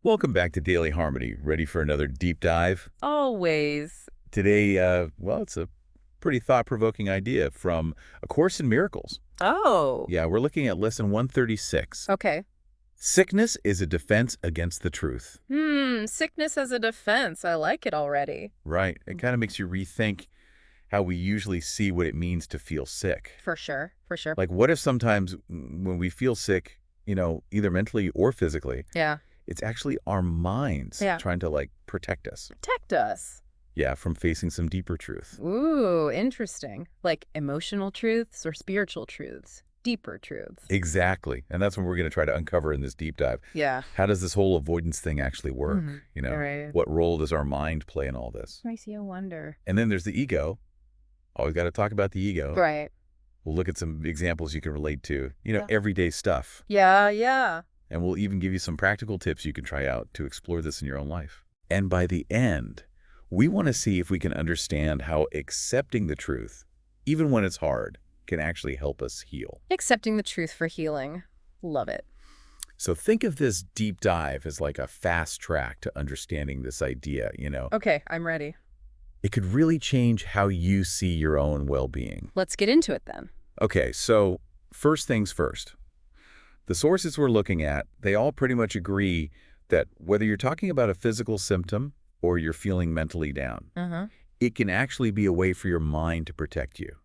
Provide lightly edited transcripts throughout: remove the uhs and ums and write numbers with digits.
Welcome back to Daily Harmony. Ready for another deep dive? Always. Today, well, it's a pretty thought-provoking idea from A Course in Miracles. Oh, Yeah, we're looking at lesson 136. okay. Sickness is a defense against the truth. Sickness as a defense. I like it already. Right. It kind of makes you rethink how we usually see what it means to feel sick. For sure, for sure. Like, what if sometimes when we feel sick, either mentally or physically, Yeah, it's actually our minds yeah. trying to, like, protect us. Protect us. Yeah, from facing some deeper truth. Ooh, interesting. Like emotional truths or spiritual truths? Deeper truths. Exactly. And that's what we're going to try to uncover in this deep dive. Yeah. How does this whole avoidance thing actually work? All right. What role does our mind play in all this? Makes you wonder. And then there's the ego. Always got to talk about the ego. Right. We'll look at some examples you can relate to, Yeah. everyday stuff. Yeah, yeah. And we'll even give you some practical tips you can try out to explore this in your own life. And by the end, we want to see if we can understand how accepting the truth, even when it's hard, can actually help us heal. Accepting the truth for healing. Love it. So think of this deep dive as like a fast track to understanding this idea, Okay, I'm ready. It could really change how you see your own well-being. Let's get into it then. Okay, so first things first. The sources we're looking at, they all pretty much agree that whether you're talking about a physical symptom or you're feeling mentally down, Uh-huh. it can actually be a way for your mind to protect you.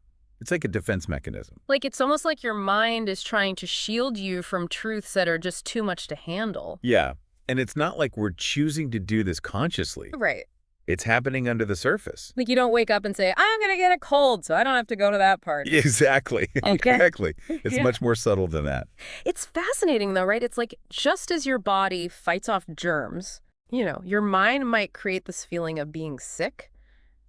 It's like a defense mechanism. Like, it's almost like your mind is trying to shield you from truths that are just too much to handle. Yeah, and it's not like we're choosing to do this consciously. Right. It's happening under the surface. Like, you don't wake up and say, I'm going to get a cold, so I don't have to go to that party. Exactly. Okay. Exactly. It's Yeah. much more subtle than that. It's fascinating, though, right? It's like just as your body fights off germs, your mind might create this feeling of being sick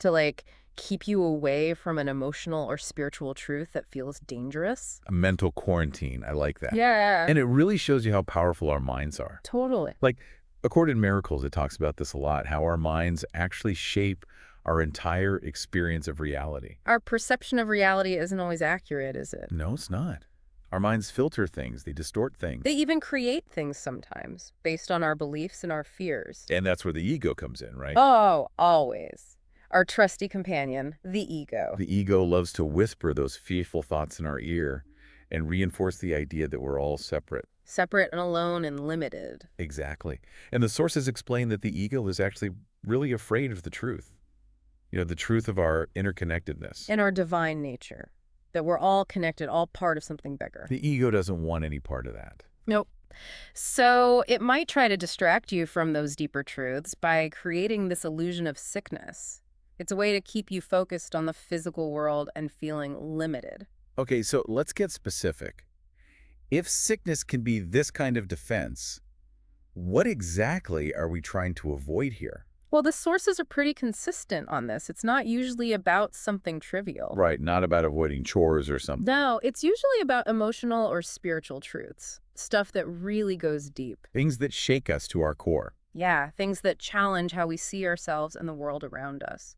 to, like, keep you away from an emotional or spiritual truth that feels dangerous. A mental quarantine. I like that. Yeah. And it really shows you how powerful our minds are. Totally. Like, according to Miracles, it talks about this a lot, how our minds actually shape our entire experience of reality. Our perception of reality isn't always accurate, is it? No, it's not. Our minds filter things. They distort things. They even create things sometimes based on our beliefs and our fears. And that's where the ego comes in, right? Oh, always. Our trusty companion, the ego. The ego loves to whisper those fearful thoughts in our ear and reinforce the idea that we're all separate. Separate and alone and limited. Exactly. And the sources explain that the ego is actually really afraid of the truth. The truth of our interconnectedness. And our divine nature. That we're all connected, all part of something bigger. The ego doesn't want any part of that. Nope. So it might try to distract you from those deeper truths by creating this illusion of sickness. It's a way to keep you focused on the physical world and feeling limited. Okay, so let's get specific. If sickness can be this kind of defense, what exactly are we trying to avoid here? Well, the sources are pretty consistent on this. It's not usually about something trivial. Right, not about avoiding chores or something. No, it's usually about emotional or spiritual truths. Stuff that really goes deep. Things that shake us to our core. Yeah, things that challenge how we see ourselves and the world around us.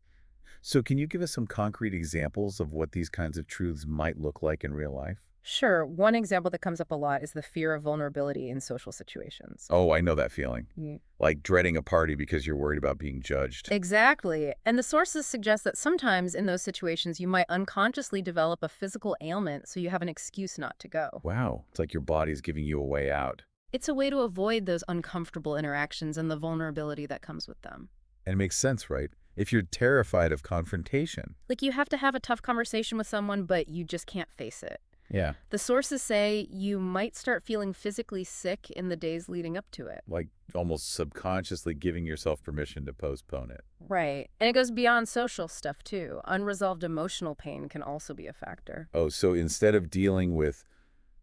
So can you give us some concrete examples of what these kinds of truths might look like in real life? Sure, one example that comes up a lot is the fear of vulnerability in social situations. Oh, I know that feeling. Mm. Like dreading a party because you're worried about being judged. Exactly. And the sources suggest that sometimes in those situations you might unconsciously develop a physical ailment so you have an excuse not to go. Wow, it's like your body's giving you a way out. It's a way to avoid those uncomfortable interactions and the vulnerability that comes with them. And it makes sense, right? If you're terrified of confrontation. Like, you have to have a tough conversation with someone, but you just can't face it. Yeah. The sources say you might start feeling physically sick in the days leading up to it. Like almost subconsciously giving yourself permission to postpone it. Right. And it goes beyond social stuff, too. Unresolved emotional pain can also be a factor. Oh, so instead of dealing with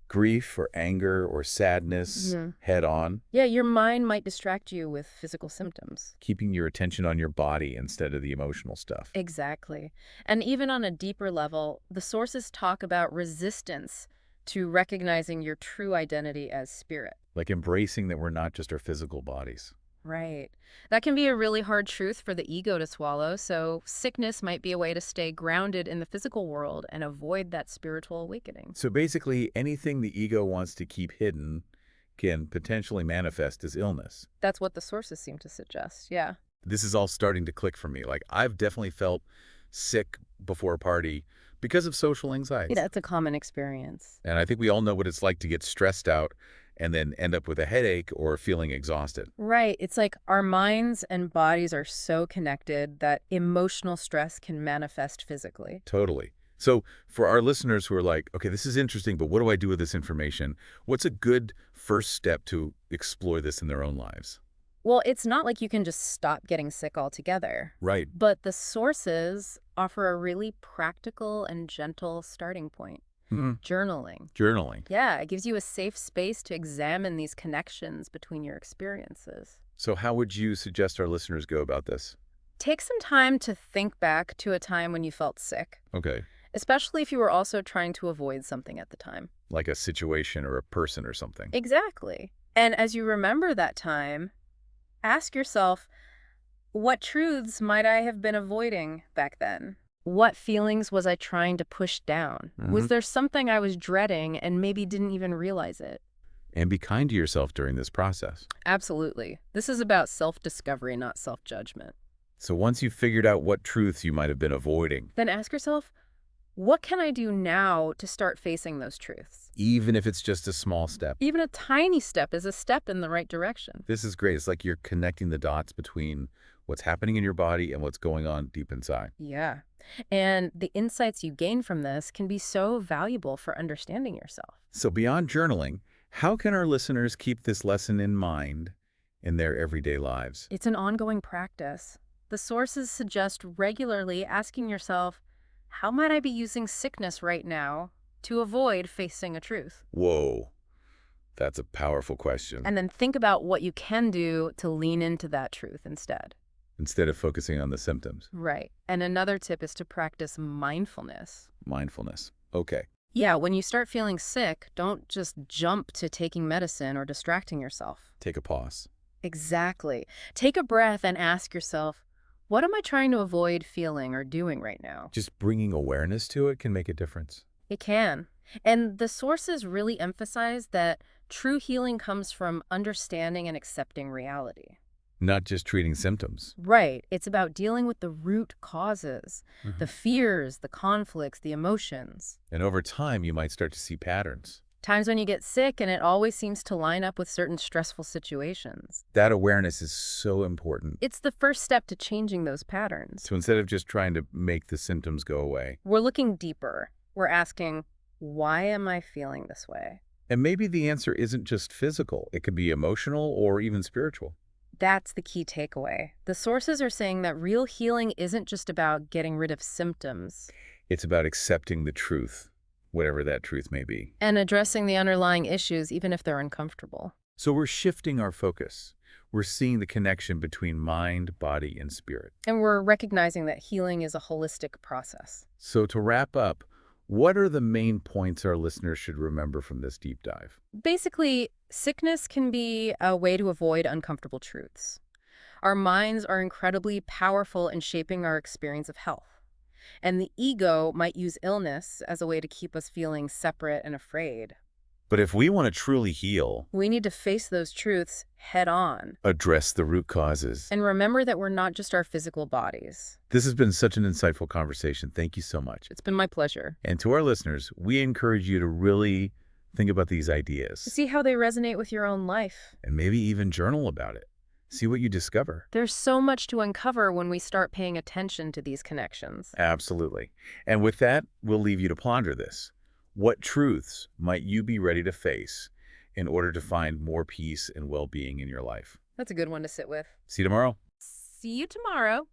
grief or anger or sadness head on, Yeah, your mind might distract you with physical symptoms. keeping your attention on your body instead of the emotional stuff. Exactly. And even on a deeper level, the sources talk about resistance to recognizing your true identity as spirit. Like embracing that we're not just our physical bodies. Right. That can be a really hard truth for the ego to swallow, so sickness might be a way to stay grounded in the physical world and avoid that spiritual awakening. So basically, anything the ego wants to keep hidden can potentially manifest as illness. That's what the sources seem to suggest, yeah. This is all starting to click for me. Like, I've definitely felt sick before a party because of social anxiety. Yeah, it's a common experience. And I think we all know what it's like to get stressed out and then end up with a headache or feeling exhausted. Right. It's like our minds and bodies are so connected that emotional stress can manifest physically. Totally. So for our listeners who are like, okay, this is interesting, but what do I do with this information? What's a good first step to explore this in their own lives? Well, it's not like you can just stop getting sick altogether. Right. But the sources offer a really practical and gentle starting point. Journaling. Journaling. Yeah, it gives you a safe space to examine these connections between your experiences. So how would you suggest our listeners go about this? Take some time to think back to a time when you felt sick, Okay. especially if you were also trying to avoid something at the time. Like a situation or a person or something. Exactly. And as you remember that time, ask yourself, what truths might I have been avoiding back then? What feelings was I trying to push down? Was there something I was dreading and maybe didn't even realize it? And be kind to yourself during this process. Absolutely. This is about self-discovery, not self-judgment. So once you've figured out what truths you might have been avoiding, Then ask yourself, what can I do now to start facing those truths? even if it's just a small step. Even a tiny step is a step in the right direction. This is great. It's like you're connecting the dots between what's happening in your body and what's going on deep inside. Yeah. And the insights you gain from this can be so valuable for understanding yourself. So beyond journaling, how can our listeners keep this lesson in mind in their everyday lives? It's an ongoing practice. The sources suggest regularly asking yourself, how might I be using sickness right now to avoid facing a truth? Whoa, that's a powerful question. And then think about what you can do to lean into that truth instead. Instead of focusing on the symptoms. Right. And another tip is to practice mindfulness. Mindfulness. Okay. Yeah, when you start feeling sick, don't just jump to taking medicine or distracting yourself. Take a pause. Exactly. Take a breath and ask yourself, what am I trying to avoid feeling or doing right now? Just bringing awareness to it can make a difference. It can. And the sources really emphasize that true healing comes from understanding and accepting reality. Not just treating symptoms. Right. It's about dealing with the root causes, the fears, the conflicts, the emotions. And over time, you might start to see patterns. Times when you get sick and it always seems to line up with certain stressful situations. That awareness is so important. It's the first step to changing those patterns. So instead of just trying to make the symptoms go away. We're looking deeper. We're asking, why am I feeling this way? And maybe the answer isn't just physical. It could be emotional or even spiritual. That's the key takeaway. The sources are saying that real healing isn't just about getting rid of symptoms. It's about accepting the truth, whatever that truth may be. And addressing the underlying issues, even if they're uncomfortable. So we're shifting our focus. We're seeing the connection between mind, body, and spirit. And we're recognizing that healing is a holistic process. So to wrap up, what are the main points our listeners should remember from this deep dive? Basically, sickness can be a way to avoid uncomfortable truths. Our minds are incredibly powerful in shaping our experience of health. And the ego might use illness as a way to keep us feeling separate and afraid. But if we want to truly heal, We need to face those truths head on. address the root causes. And remember that we're not just our physical bodies. This has been such an insightful conversation. Thank you so much. It's been my pleasure. And to our listeners, we encourage you to really think about these ideas See how they resonate with your own life. and maybe even journal about it. See what you discover. There's so much to uncover when we start paying attention to these connections. Absolutely. And with that, we'll leave you to ponder this. What truths might you be ready to face in order to find more peace and well-being in your life? That's a good one to sit with. See you tomorrow. See you tomorrow.